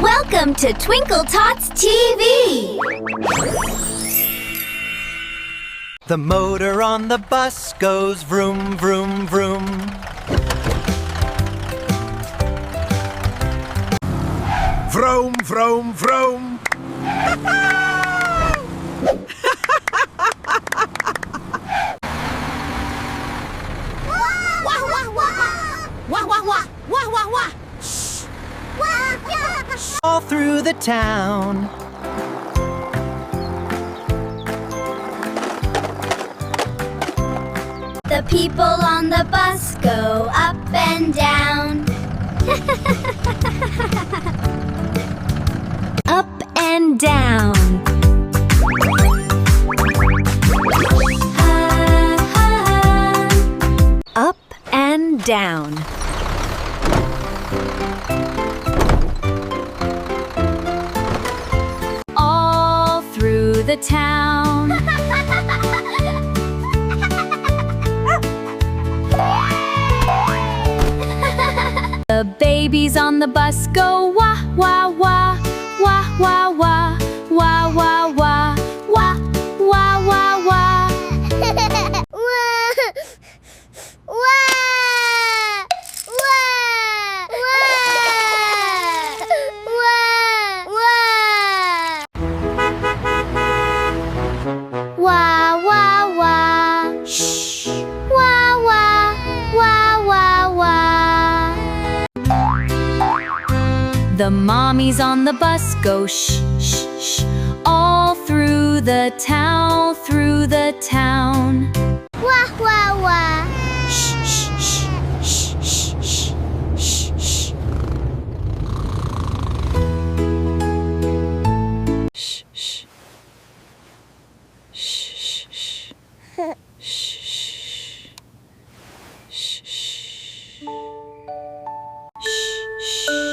Welcome to Twinkle Tots TV! The motor on the bus goes vroom, vroom, vroom. Vroom, vroom, vroom. All through the town. The people on the bus go up and down. Up and down. Up and down. All through the town. The babies on the bus go wah, wah, wah, wah, wah, wah, wah, wah, wah, wah, wah, wah, wah. Wah, wah, wah. Shh. Wah, wah, wah, wah, wah. The mommies on the bus go shh, shh, shh. All through the town, through the town. Wah, wah, wah. Shh, shh, shh, shh, shh, shh, shh, shh. Shh, shh. Shh, shh, shh. Shh, shh. Shh, shh.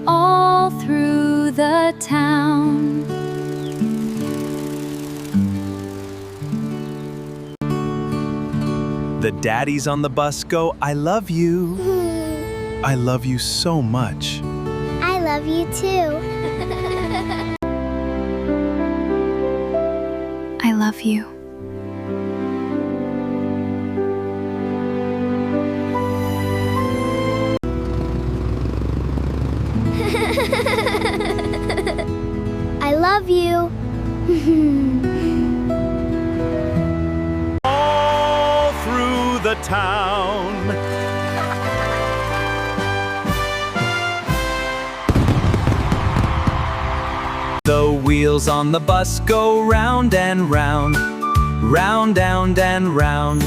All through the town. The daddies on the bus go, I love you. I love you so much. I love you too. I love you. I love you. All through the town. The wheels on the bus go round and round, round, down, and round.